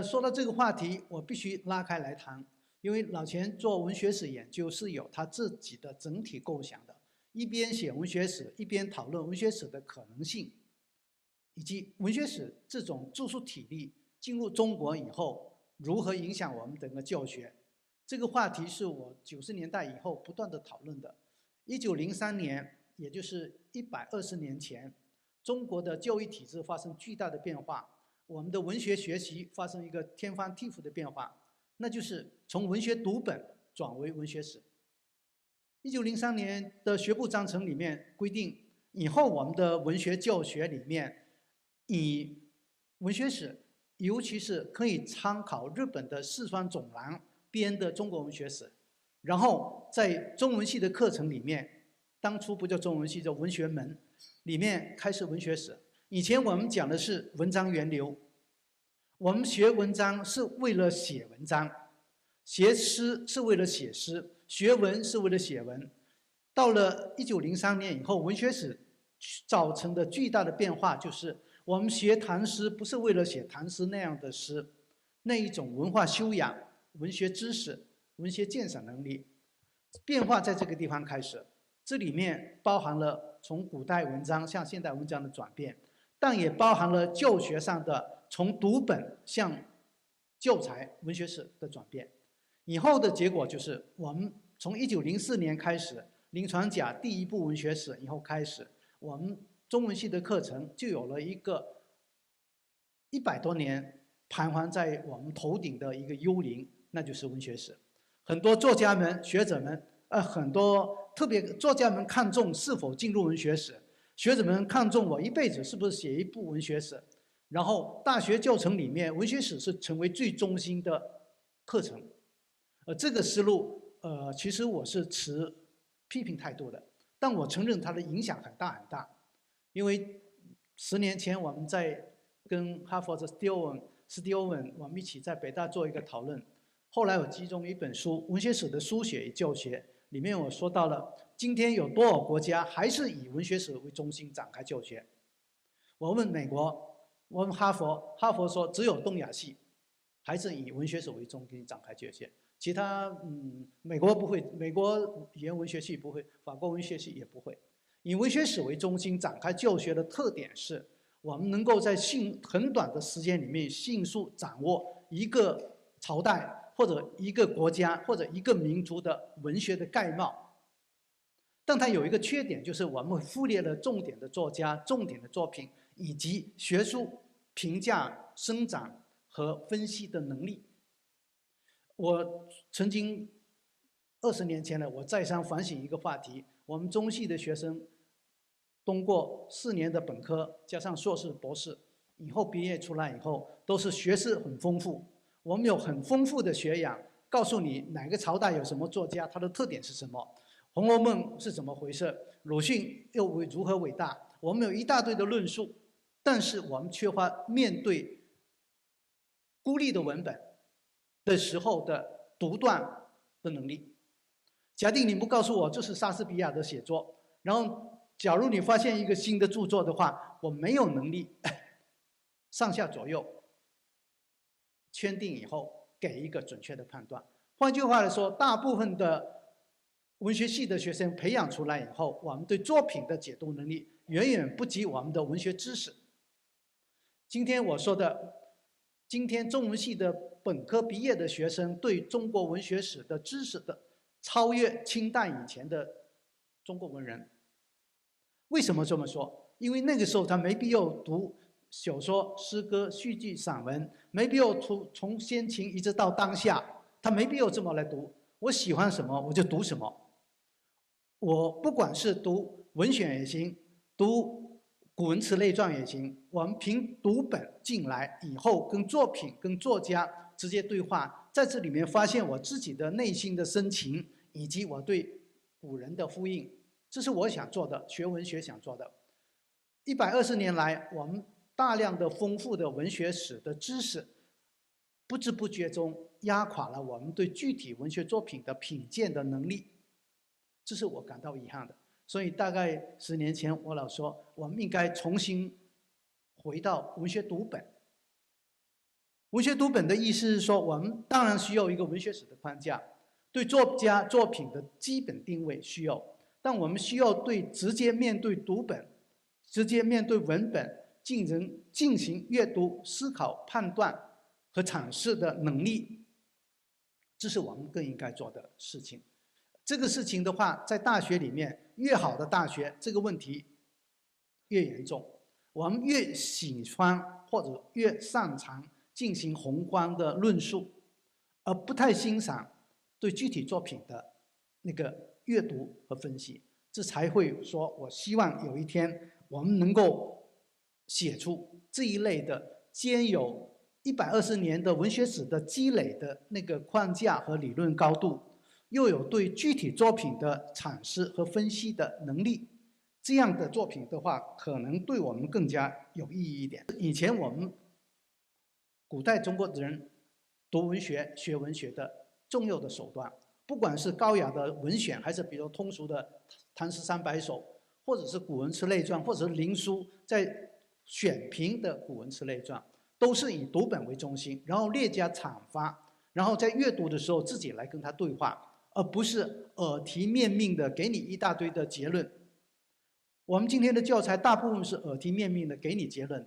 说到这个话题，我必须拉开来谈，因为老钱做文学史研究是有他自己的整体构想的，一边写文学史，一边讨论文学史的可能性，以及文学史这种著述体例进入中国以后如何影响我们整个教学。这个话题是我90年代以后不断的讨论的。1903年，也就是120年前，中国的教育体制发生巨大的变化。我们的文学学习发生一个天翻地覆的变化，那就是从文学读本转为文学史。1903年的学部章程里面规定，以后我们的文学教学里面，以文学史，尤其是可以参考日本的四川总郎编的中国文学史，然后在中文系的课程里面，当初不叫中文系，叫文学门，里面开始文学史。以前我们讲的是文章源流，我们学文章是为了写文章，学诗是为了写诗，学文是为了写文。到了1903年以后，文学史造成的巨大的变化就是，我们学唐诗不是为了写唐诗那样的诗，那一种文化修养、文学知识、文学鉴赏能力，变化在这个地方开始。这里面包含了从古代文章向现代文章的转变，但也包含了教学上的从读本向教材文学史的转变。以后的结果就是，我们从1904年开始，林传甲第一部文学史以后开始，我们中文系的课程就有了一个100多年盘桓在我们头顶的一个幽灵，那就是文学史。很多作家们、学者们，很多特别作家们看重是否进入文学史，学者们看重我一辈子是不是写一部文学史。然后大学教程里面，文学史是成为最中心的课程。这个思路，其实我是持批评态度的，但我承认它的影响很大很大。因为10年前我们在跟哈佛的斯蒂欧文，我们一起在北大做一个讨论。后来我集中一本书《文学史的书写与教学》，里面我说到了今天有多少国家还是以文学史为中心展开教学。我问美国，我问哈佛，哈佛说只有东亚系还是以文学史为中心展开教学，其他美国不会，美国语言文学系不会，法国文学系也不会。以文学史为中心展开教学的特点是，我们能够在很短的时间里面迅速掌握一个朝代或者一个国家或者一个民族的文学的概貌。但它有一个缺点，就是我们忽略了重点的作家、重点的作品以及学术评价、生长和分析的能力。我曾经20年前了，我再三反省一个话题：我们中系的学生通过4年的本科加上硕士、博士，以后毕业出来以后，都是学识很丰富。我们有很丰富的学养，告诉你哪个朝代有什么作家，它的特点是什么。《红楼梦》是怎么回事？鲁迅又如何伟大？我们有一大堆的论述，但是我们缺乏面对孤立的文本的时候的独断的能力。假定你不告诉我这是莎士比亚的写作，然后假如你发现一个新的著作的话，我没有能力上下左右圈定以后给一个准确的判断。换句话来说，大部分的文学系的学生培养出来以后，我们对作品的解读能力远远不及我们的文学知识。今天我说的，今天中文系的本科毕业的学生对中国文学史的知识的超越清代以前的中国文人。为什么这么说？因为那个时候他没必要读小说、诗歌、戏剧、散文，没必要从先秦一直到当下，他没必要这么来读。我喜欢什么我就读什么。我不管是读文选也行，读古文词类传也行，我们凭读本进来以后，跟作品、跟作家直接对话，在这里面发现我自己的内心的深情，以及我对古人的呼应，这是我想做的，学文学想做的。120年来，我们大量的丰富的文学史的知识，不知不觉中压垮了我们对具体文学作品的品鉴的能力。这是我感到遗憾的，所以大概10年前，我老说我们应该重新回到文学读本，文学读本的意思是说，我们当然需要一个文学史的框架，对作家作品的基本定位需要，但我们需要对直接面对读本、直接面对文本进行阅读、思考、判断和阐释的能力，这是我们更应该做的事情。这个事情的话，在大学里面，越好的大学，这个问题越严重。我们越喜欢或者越擅长进行宏观的论述，而不太欣赏对具体作品的那个阅读和分析，这才会说，我希望有一天我们能够写出这一类的兼有120年的文学史的积累的那个框架和理论高度，又有对具体作品的阐释和分析的能力，这样的作品的话，可能对我们更加有意义一点。以前我们古代中国人读文学、学文学的重要的手段，不管是高雅的文选，还是比如通俗的唐诗300首，或者是古文词类传，或者是林书在选评的古文词类传，都是以读本为中心，然后略加阐发，然后在阅读的时候自己来跟他对话，而不是耳提面命的给你一大堆的结论。我们今天的教材大部分是耳提面命的给你结论的，